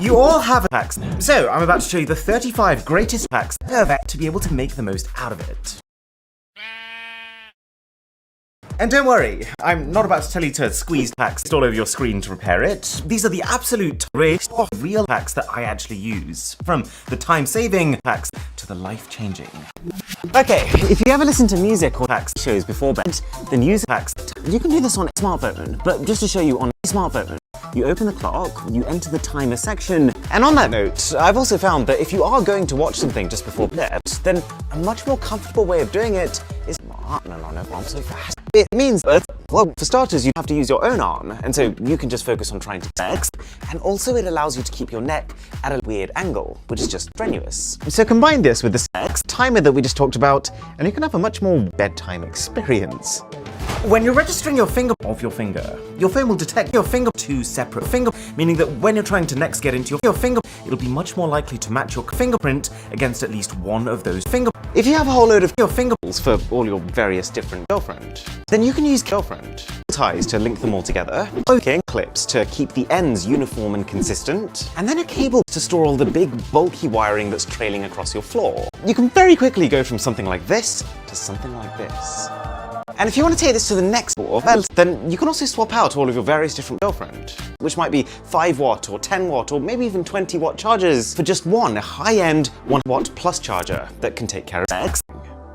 You all have hacks, so I'm about to show you the 35 greatest hacks ever to be able to make the most out of it. And don't worry, I'm not about to tell you to squeeze hacks all over your screen to repair it. These are the absolute greatest of real hacks that I actually use, from the time-saving hacks to the life-changing. Okay, if you ever listen to music or hacks shows before bed, then use hacks. You can do this on a smartphone, but just to show you, on a smartphone, you open the clock, you enter the timer section, and on that note, I've also found that if you are going to watch something just before bed, then a much more comfortable way of doing it is I'm so fast. It means that, well, for starters, you have to use your own arm, and so you can just focus on trying to text, and also it allows you to keep your neck at a weird angle, which is just strenuous. So combine this with the sex timer that we just talked about, and you can have a much more bedtime experience. When you're registering your finger of your finger, your phone will detect your finger two separate finger, meaning that when you're trying to next get into your finger, it'll be much more likely to match your fingerprint against at least one of those fingers. If you have a whole load of your fingerprints for all your various different girlfriend, then you can use girlfriend ties to link them all together, hooking clips to keep the ends uniform and consistent, and then a cable to store all the big bulky wiring that's trailing across your floor. You can very quickly go from something like this to something like this. And if you want to take this to the next level, well, then you can also swap out all of your various different girlfriend, which might be 5 watt or 10 watt or maybe even 20 watt chargers for just one high-end 1 watt plus charger that can take care of sex.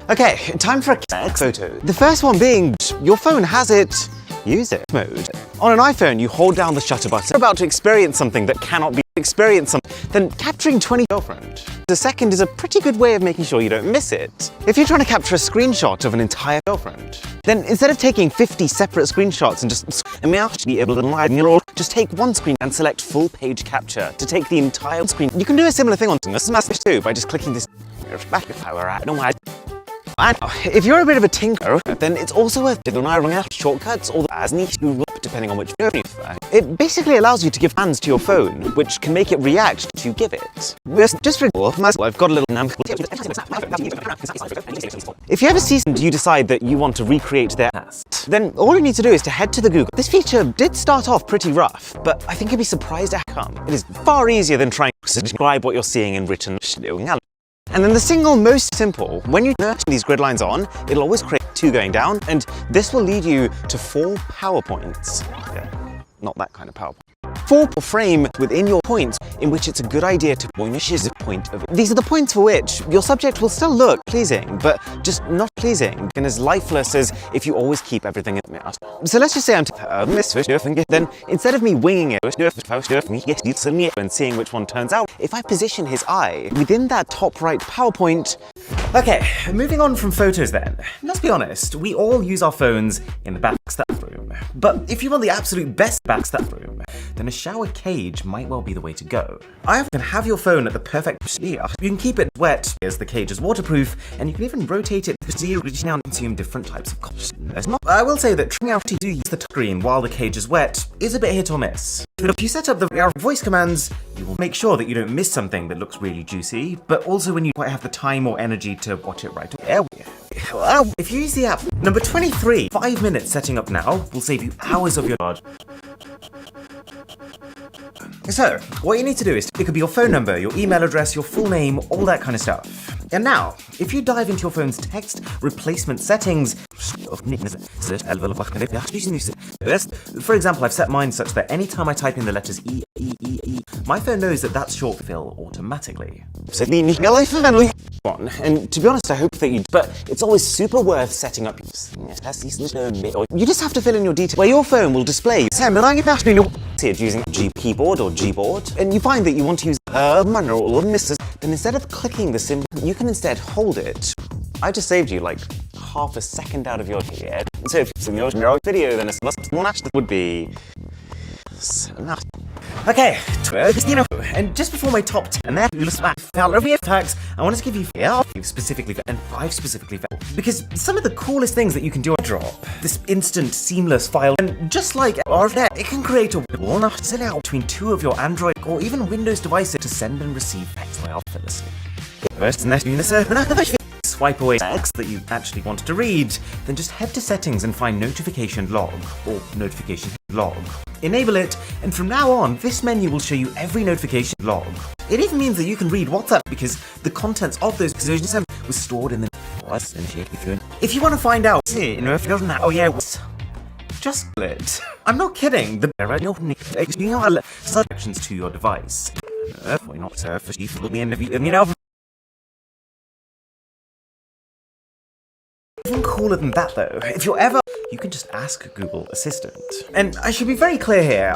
Okay, time for a sex photo. The first one being, your phone has it, use it mode. On an iPhone, you hold down the shutter button. You're about to experience something that cannot be experienced, then capturing 20 girlfriend. The second is a pretty good way of making sure you don't miss it. If you're trying to capture a screenshot of an entire girlfriend, then instead of taking 50 separate screenshots and just take one screen and select full page capture to take the entire screen. You can do a similar thing on Smash too by just clicking this. If you're a bit of a tinker, then it's also worth it. Shortcuts or depending on which version. It basically allows you to give hands to your phone, which can make it react to you give it. Just for example, I've got a little If you ever see and you decide that you want to recreate their past, then all you need to do is to head to the Google. This feature did start off pretty rough, but I think you'd be surprised at how come. It is far easier than trying to describe what you're seeing in written. And then the single most simple, when you turn these grid lines on, it'll always create 2 going down, and this will lead you to 4 PowerPoints. Yeah, not that kind of PowerPoint. 4 frame within your points in which it's a good idea to point of it. These are the points for which your subject will still look pleasing, but just not pleasing and as lifeless as if you always keep everything in it. So let's just say then instead of me winging it and seeing which one turns out, if I position his eye within that top right PowerPoint. Okay, moving on from photos then. Let's be honest, we all use our phones in the bathroom. But if you want the absolute best bathroom, then a shower cage might well be the way to go. I often have your phone at the perfect you can keep it wet as the cage is waterproof, and you can even rotate it to now consume different types of content. I will say that trying out to use the screen while the cage is wet is a bit hit or miss. But if you set up the voice commands, you will make sure that you don't miss something that looks really juicy, but also when you quite have the time or energy to watch it right away. If you use the app, number 23, 5 minutes setting up now will save you hours of your charge. So, what you need to do is, it could be your phone number, your email address, your full name, all that kind of stuff. And now, if you dive into your phone's text replacement settings, for example, I've set mine such that anytime I type in the letters E, my phone knows that that's short fill automatically. And to be honest, I hope that you, but it's always super worth setting up. You just have to fill in your details where your phone will display using G keyboard or Gboard, and you find that you want to use manual or misses, then instead of clicking the symbol, you can instead hold it. I just saved you like half a second out of your head. So if it's in your video, then it would be. Okay, and just before my top 10 there, tags, I wanted to give you 5 specifically and 5 specifically because some of the coolest things that you can do on drop, this instant seamless file, and just like RFNet, it can create a wall between 2 of your Android or even Windows devices to send and receive text effortlessly. swipe away text that you actually wanted to read, then just head to settings and find notification log, or notification log. Enable it, and from now on, this menu will show you every notification log. It even means that you can read WhatsApp because the contents of those versions was stored in the If you want to find out, just it. I'm not kidding. The subactions to your device. Even cooler than that though, if you're ever, you can just ask Google Assistant. And I should be very clear here,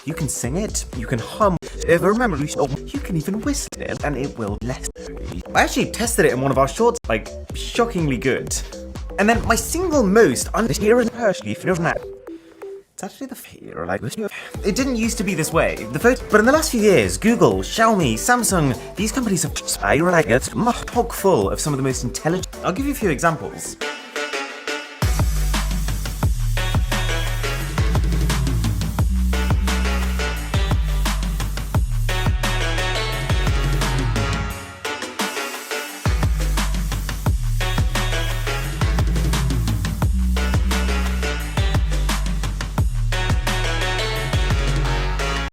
you can sing it, you can hum, you can even whistle it, and it will less. I actually tested it in one of our shorts, like, shockingly good. And then my single most it's actually the fear, like this. It didn't used to be this way. But in the last few years, Google, Xiaomi, Samsung, these companies have chock full of some of the most intelligent. I'll give you a few examples.